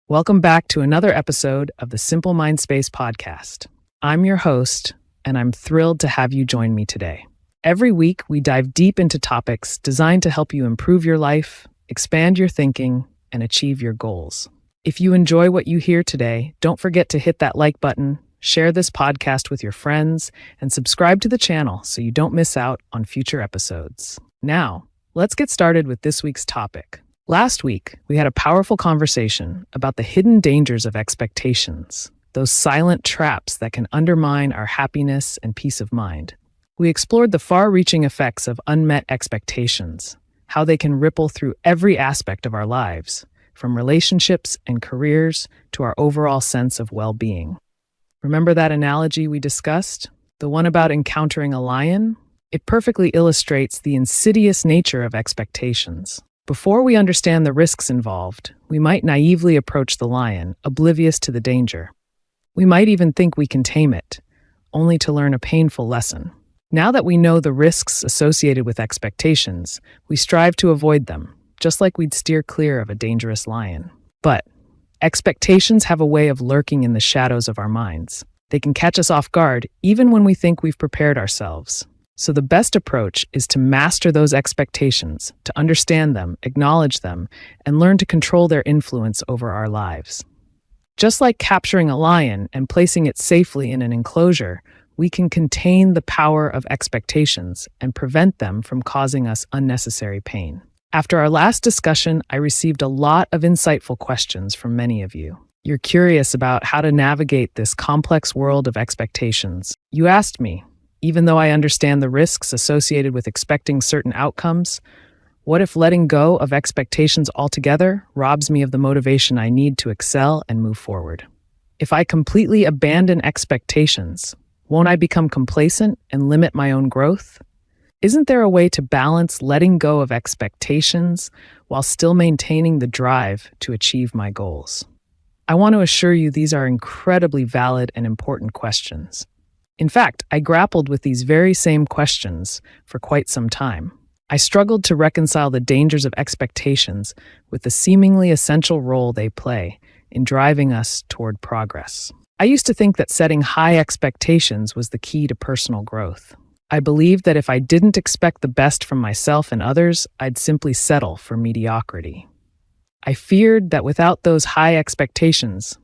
Welcome back to another episode of the Simple Mind Space podcast. I'm your host, and I'm thrilled to have you join me today. Every week, we dive deep into topics designed to help you improve your life, expand your thinking, and achieve your goals. If you enjoy what you hear today, don't forget to hit that like button, share this podcast with your friends, and subscribe to the channel so you don't miss out on future episodes. Now, let's get started with this week's topic. Last week, we had a powerful conversation about the hidden dangers of expectations, those silent traps that can undermine our happiness and peace of mind. We explored the far-reaching effects of unmet expectations, how they can ripple through every aspect of our lives, from relationships and careers to our overall sense of well-being. Remember that analogy we discussed? The one about encountering a lion? It perfectly illustrates the insidious nature of expectations. Before we understand the risks involved, we might naively approach the lion, oblivious to the danger. We might even think we can tame it, only to learn a painful lesson. Now that we know the risks associated with expectations, we strive to avoid them, just like we'd steer clear of a dangerous lion. But expectations have a way of lurking in the shadows of our minds. They can catch us off guard even when we think we've prepared ourselves. So the best approach is to master those expectations, to understand them, acknowledge them, and learn to control their influence over our lives. Just like capturing a lion and placing it safely in an enclosure, we can contain the power of expectations and prevent them from causing us unnecessary pain. After our last discussion, I received a lot of insightful questions from many of you. You're curious about how to navigate this complex world of expectations. You asked me, even though I understand the risks associated with expecting certain outcomes, what if letting go of expectations altogether robs me of the motivation I need to excel and move forward? If I completely abandon expectations, won't I become complacent and limit my own growth? Isn't there a way to balance letting go of expectations while still maintaining the drive to achieve my goals? I want to assure you these are incredibly valid and important questions. In fact, I grappled with these very same questions for quite some time. I struggled to reconcile the dangers of expectations with the seemingly essential role they play in driving us toward progress. I used to think that setting high expectations was the key to personal growth. I believed that if I didn't expect the best from myself and others, I'd simply settle for mediocrity. I feared that without those high expectations,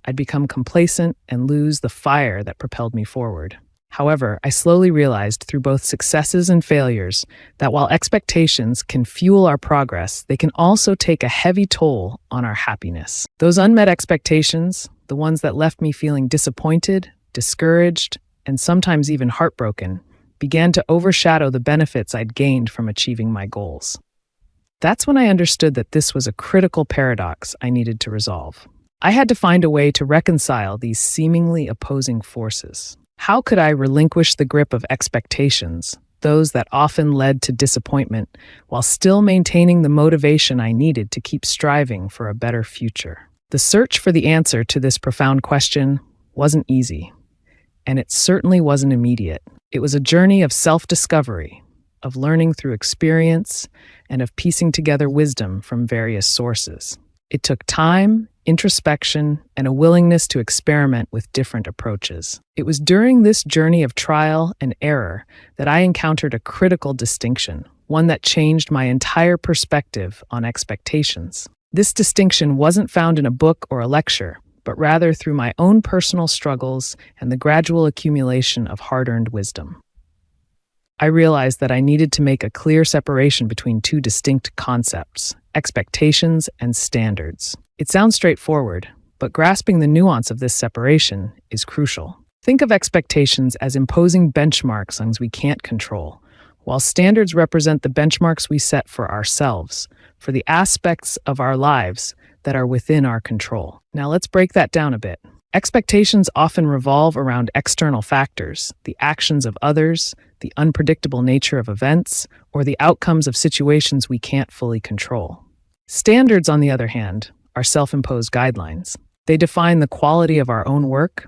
I'd become complacent and lose the fire that propelled me forward. However, I slowly realized through both successes and failures that while expectations can fuel our progress, they can also take a heavy toll on our happiness. Those unmet expectations, the ones that left me feeling disappointed, discouraged, and sometimes even heartbroken, began to overshadow the benefits I'd gained from achieving my goals. That's when I understood that this was a critical paradox I needed to resolve. I had to find a way to reconcile these seemingly opposing forces. How could I relinquish the grip of expectations, those that often led to disappointment, while still maintaining the motivation I needed to keep striving for a better future? The search for the answer to this profound question wasn't easy, and it certainly wasn't immediate. It was a journey of self-discovery, of learning through experience, and of piecing together wisdom from various sources. It took time, introspection, and a willingness to experiment with different approaches. It was during this journey of trial and error that I encountered a critical distinction, one that changed my entire perspective on expectations. This distinction wasn't found in a book or a lecture, but rather through my own personal struggles and the gradual accumulation of hard-earned wisdom. I realized that I needed to make a clear separation between two distinct concepts: expectations and standards. It sounds straightforward, but grasping the nuance of this separation is crucial. Think of expectations as imposing benchmarks on things we can't control, while standards represent the benchmarks we set for ourselves, for the aspects of our lives that are within our control. Now let's break that down a bit. Expectations often revolve around external factors, the actions of others, the unpredictable nature of events, or the outcomes of situations we can't fully control. Standards, on the other hand, are self-imposed guidelines. They define the quality of our own work,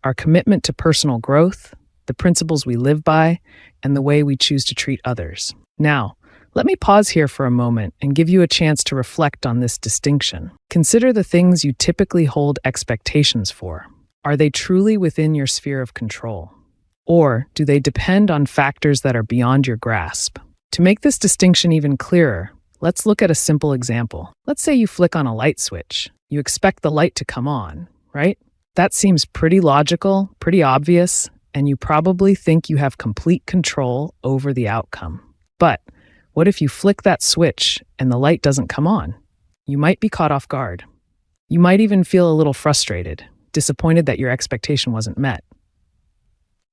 our commitment to personal growth, the principles we live by, and the way we choose to treat others. Now, Let me pause here for a moment and give you a chance to reflect on this distinction. Consider the things you typically hold expectations for. Are they truly within your sphere of control? Or do they depend on factors that are beyond your grasp? To make this distinction even clearer, let's look at a simple example. Let's say you flick on a light switch. You expect the light to come on, right? That seems pretty logical, pretty obvious, and you probably think you have complete control over the outcome. But what if you flick that switch and the light doesn't come on? You might be caught off guard. You might even feel a little frustrated, disappointed that your expectation wasn't met.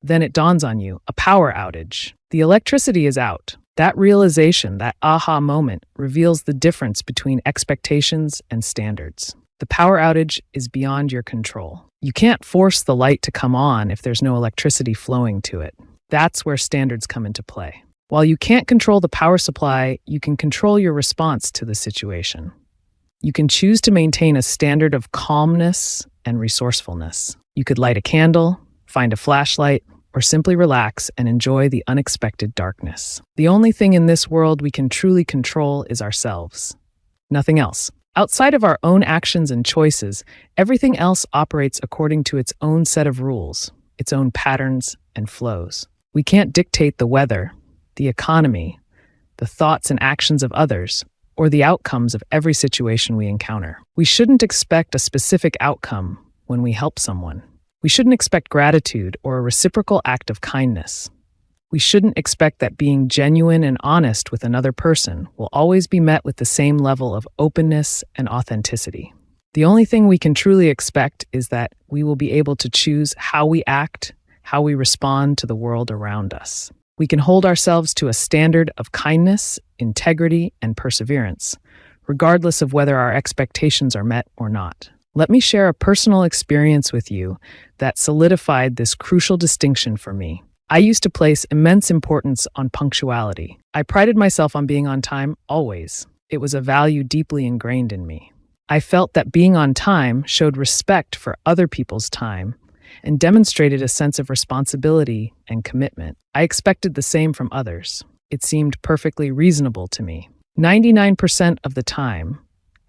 Then it dawns on you, a power outage. The electricity is out. That realization, that aha moment, reveals the difference between expectations and standards. The power outage is beyond your control. You can't force the light to come on if there's no electricity flowing to it. That's where standards come into play. While you can't control the power supply, you can control your response to the situation. You can choose to maintain a standard of calmness and resourcefulness. You could light a candle, find a flashlight, or simply relax and enjoy the unexpected darkness. The only thing in this world we can truly control is ourselves. Nothing else. Outside of our own actions and choices, everything else operates according to its own set of rules, its own patterns and flows. We can't dictate the weather, the economy, the thoughts and actions of others, or the outcomes of every situation we encounter. We shouldn't expect a specific outcome when we help someone. We shouldn't expect gratitude or a reciprocal act of kindness. We shouldn't expect that being genuine and honest with another person will always be met with the same level of openness and authenticity. The only thing we can truly expect is that we will be able to choose how we act, how we respond to the world around us. We can hold ourselves to a standard of kindness, integrity, and perseverance, regardless of whether our expectations are met or not. Let me share a personal experience with you that solidified this crucial distinction for me. I used to place immense importance on punctuality. I prided myself on being on time always. It was a value deeply ingrained in me. I felt that being on time showed respect for other people's time and demonstrated a sense of responsibility and commitment. I expected the same from others. It seemed perfectly reasonable to me. 99% of the time,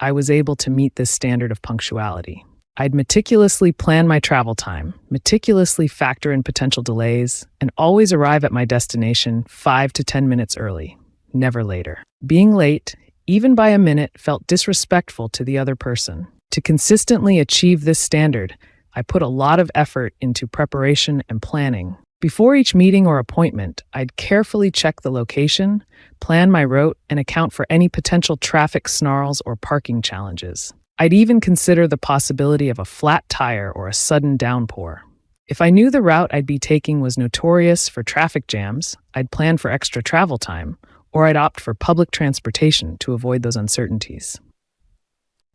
I was able to meet this standard of punctuality. I'd meticulously plan my travel time, meticulously factor in potential delays, and always arrive at my destination 5 to 10 minutes early, never later. Being late, even by a minute, felt disrespectful to the other person. To consistently achieve this standard, I put a lot of effort into preparation and planning. Before each meeting or appointment, I'd carefully check the location, plan my route, and account for any potential traffic snarls or parking challenges. I'd even consider the possibility of a flat tire or a sudden downpour. If I knew the route I'd be taking was notorious for traffic jams, I'd plan for extra travel time, or I'd opt for public transportation to avoid those uncertainties.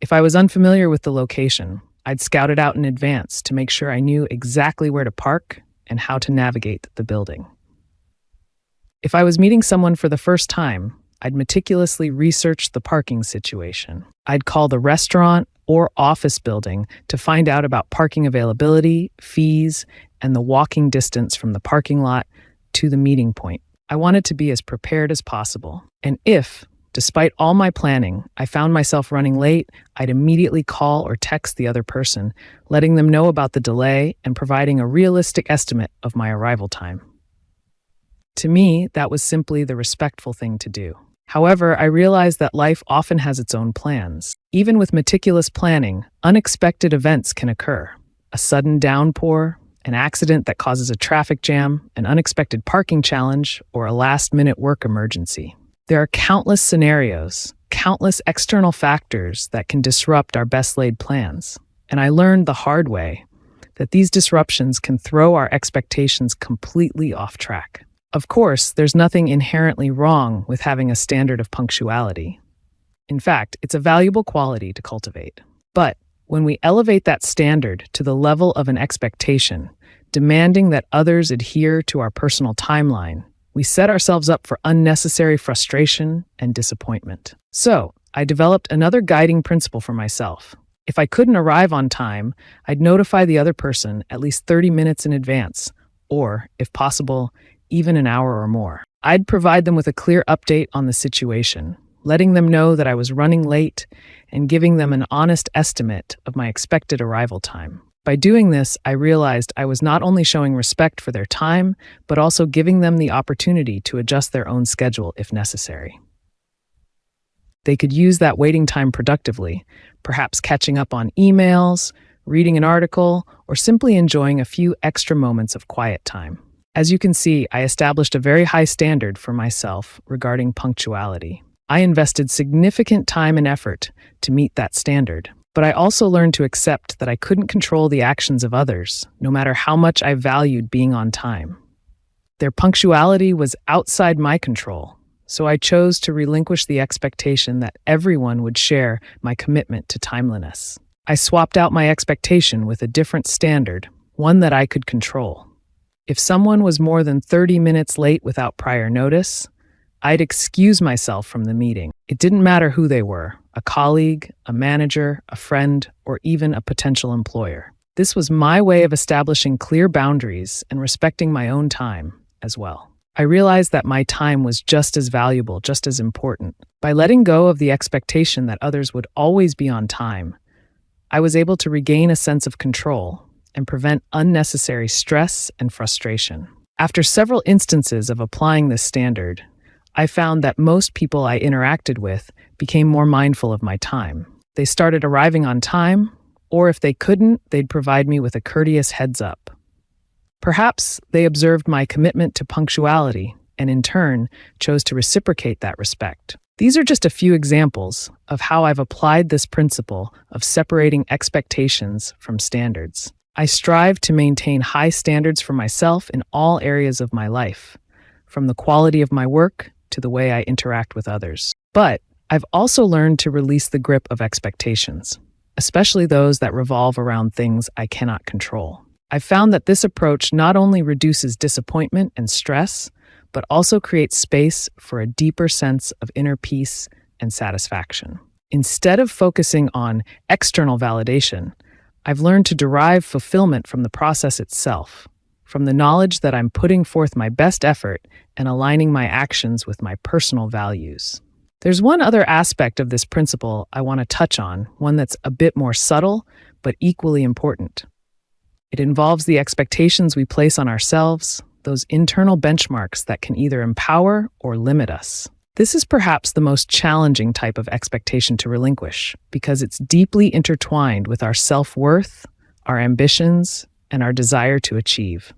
If I was unfamiliar with the location, I'd scout it out in advance to make sure I knew exactly where to park and how to navigate the building. If I was meeting someone for the first time, I'd meticulously research the parking situation. I'd call the restaurant or office building to find out about parking availability, fees, and the walking distance from the parking lot to the meeting point. I wanted to be as prepared as possible. And if, despite all my planning, I found myself running late, I'd immediately call or text the other person, letting them know about the delay and providing a realistic estimate of my arrival time. To me, that was simply the respectful thing to do. However, I realized that life often has its own plans. Even with meticulous planning, unexpected events can occur. A sudden downpour, an accident that causes a traffic jam, an unexpected parking challenge, or a last-minute work emergency. There are countless scenarios, countless external factors that can disrupt our best-laid plans. And I learned the hard way that these disruptions can throw our expectations completely off track. Of course, there's nothing inherently wrong with having a standard of punctuality. In fact, it's a valuable quality to cultivate. But when we elevate that standard to the level of an expectation, demanding that others adhere to our personal timeline, we set ourselves up for unnecessary frustration and disappointment. So, I developed another guiding principle for myself. If I couldn't arrive on time, I'd notify the other person at least 30 minutes in advance, or, if possible, even an hour or more. I'd provide them with a clear update on the situation, letting them know that I was running late and giving them an honest estimate of my expected arrival time. By doing this, I realized I was not only showing respect for their time, but also giving them the opportunity to adjust their own schedule if necessary. They could use that waiting time productively, perhaps catching up on emails, reading an article, or simply enjoying a few extra moments of quiet time. As you can see, I established a very high standard for myself regarding punctuality. I invested significant time and effort to meet that standard, but I also learned to accept that I couldn't control the actions of others, no matter how much I valued being on time. Their punctuality was outside my control, so I chose to relinquish the expectation that everyone would share my commitment to timeliness. I swapped out my expectation with a different standard, one that I could control. If someone was more than 30 minutes late without prior notice, I'd excuse myself from the meeting. It didn't matter who they were, a colleague, a manager, a friend, or even a potential employer. This was my way of establishing clear boundaries and respecting my own time as well. I realized that my time was just as valuable, just as important. By letting go of the expectation that others would always be on time, I was able to regain a sense of control and prevent unnecessary stress and frustration. After several instances of applying this standard, I found that most people I interacted with became more mindful of my time. They started arriving on time, or if they couldn't, they'd provide me with a courteous heads up. Perhaps they observed my commitment to punctuality and in turn chose to reciprocate that respect. These are just a few examples of how I've applied this principle of separating expectations from standards. I strive to maintain high standards for myself in all areas of my life, from the quality of my work to the way I interact with others. But I've also learned to release the grip of expectations, especially those that revolve around things I cannot control. I've found that this approach not only reduces disappointment and stress, but also creates space for a deeper sense of inner peace and satisfaction. Instead of focusing on external validation, I've learned to derive fulfillment from the process itself, from the knowledge that I'm putting forth my best effort and aligning my actions with my personal values. There's one other aspect of this principle I want to touch on, one that's a bit more subtle, but equally important. It involves the expectations we place on ourselves, those internal benchmarks that can either empower or limit us. This is perhaps the most challenging type of expectation to relinquish because it's deeply intertwined with our self-worth, our ambitions, and our desire to achieve.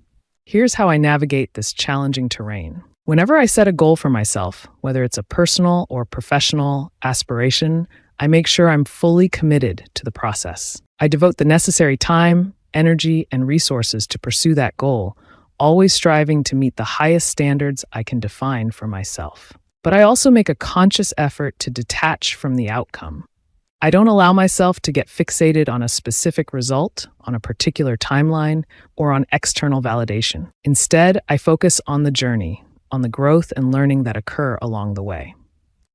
Here's how I navigate this challenging terrain. Whenever I set a goal for myself, whether it's a personal or professional aspiration, I make sure I'm fully committed to the process. I devote the necessary time, energy, and resources to pursue that goal, always striving to meet the highest standards I can define for myself. But I also make a conscious effort to detach from the outcome. I don't allow myself to get fixated on a specific result, on a particular timeline, or on external validation. Instead, I focus on the journey, on the growth and learning that occur along the way.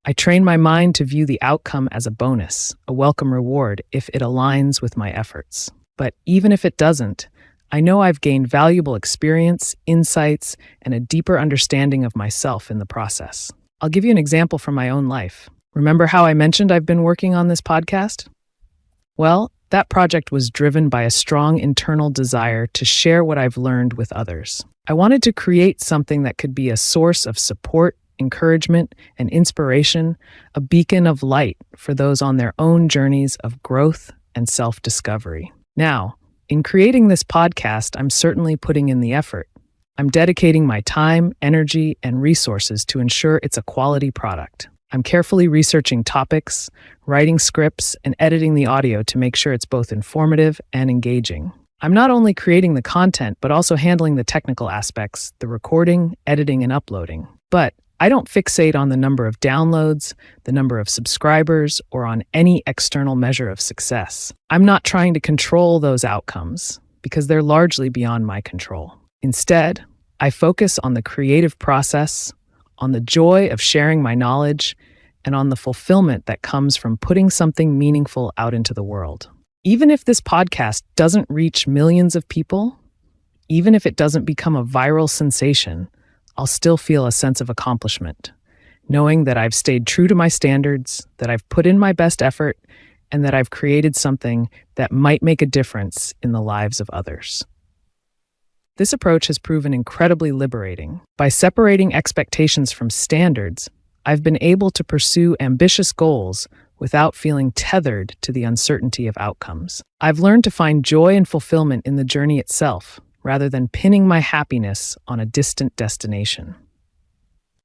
I train my mind to view the outcome as a bonus, a welcome reward if it aligns with my efforts. But even if it doesn't, I know I've gained valuable experience, insights, and a deeper understanding of myself in the process. I'll give you an example from my own life. Remember how I mentioned I've been working on this podcast? Well, that project was driven by a strong internal desire to share what I've learned with others. I wanted to create something that could be a source of support, encouragement, and inspiration, a beacon of light for those on their own journeys of growth and self-discovery. Now, in creating this podcast, I'm certainly putting in the effort. I'm dedicating my time, energy, and resources to ensure it's a quality product. I'm carefully researching topics, writing scripts, and editing the audio to make sure it's both informative and engaging. I'm not only creating the content, but also handling the technical aspects, the recording, editing, and uploading. But I don't fixate on the number of downloads, the number of subscribers, or on any external measure of success. I'm not trying to control those outcomes because they're largely beyond my control. Instead, I focus on the creative process, on the joy of sharing my knowledge, and on the fulfillment that comes from putting something meaningful out into the world. Even if this podcast doesn't reach millions of people, even if it doesn't become a viral sensation, I'll still feel a sense of accomplishment, knowing that I've stayed true to my standards, that I've put in my best effort, and that I've created something that might make a difference in the lives of others. This approach has proven incredibly liberating. By separating expectations from standards, I've been able to pursue ambitious goals without feeling tethered to the uncertainty of outcomes. I've learned to find joy and fulfillment in the journey itself, rather than pinning my happiness on a distant destination.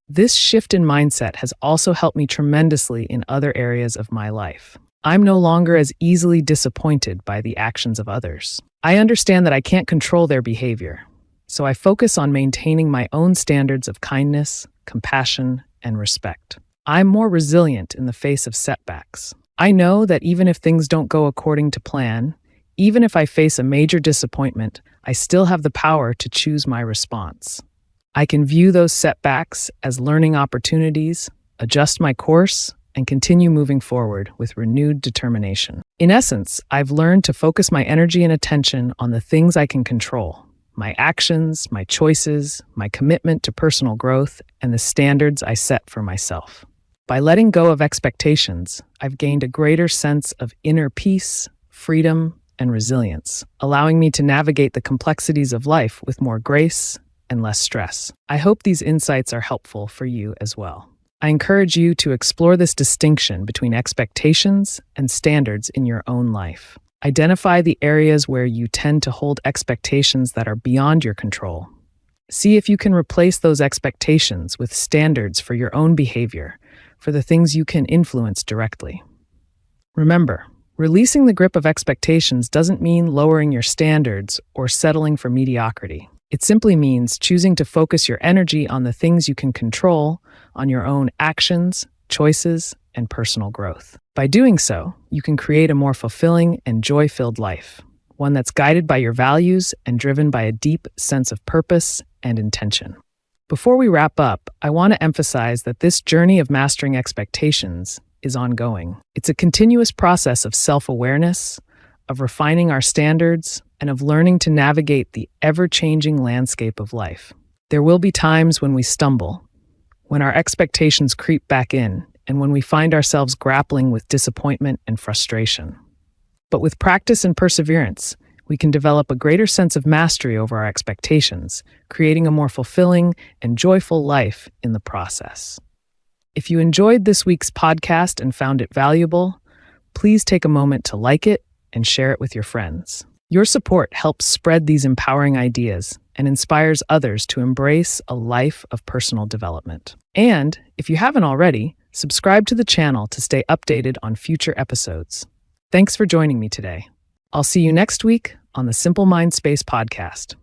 This shift in mindset has also helped me tremendously in other areas of my life. I'm no longer as easily disappointed by the actions of others. I understand that I can't control their behavior, so I focus on maintaining my own standards of kindness, compassion, and respect. I'm more resilient in the face of setbacks. I know that even if things don't go according to plan, even if I face a major disappointment, I still have the power to choose my response. I can view those setbacks as learning opportunities, adjust my course, and continue moving forward with renewed determination. In essence, I've learned to focus my energy and attention on the things I can control: my actions, my choices, my commitment to personal growth, and the standards I set for myself. By letting go of expectations, I've gained a greater sense of inner peace, freedom, and resilience, allowing me to navigate the complexities of life with more grace and less stress. I hope these insights are helpful for you as well. I encourage you to explore this distinction between expectations and standards in your own life. Identify the areas where you tend to hold expectations that are beyond your control. See if you can replace those expectations with standards for your own behavior, for the things you can influence directly. Remember, releasing the grip of expectations doesn't mean lowering your standards or settling for mediocrity. It simply means choosing to focus your energy on the things you can control, on your own actions, choices, and personal growth. By doing so, you can create a more fulfilling and joy-filled life, one that's guided by your values and driven by a deep sense of purpose and intention. Before we wrap up, I want to emphasize that this journey of mastering expectations is ongoing. It's a continuous process of self-awareness, of refining our standards, and of learning to navigate the ever-changing landscape of life. There will be times when we stumble, when our expectations creep back in, and when we find ourselves grappling with disappointment and frustration. But with practice and perseverance, we can develop a greater sense of mastery over our expectations, creating a more fulfilling and joyful life in the process. If you enjoyed this week's podcast and found it valuable, please take a moment to like it and share it with your friends. Your support helps spread these empowering ideas and inspires others to embrace a life of personal development. And if you haven't already, subscribe to the channel to stay updated on future episodes. Thanks for joining me today. I'll see you next week on the Simple Mind Space podcast.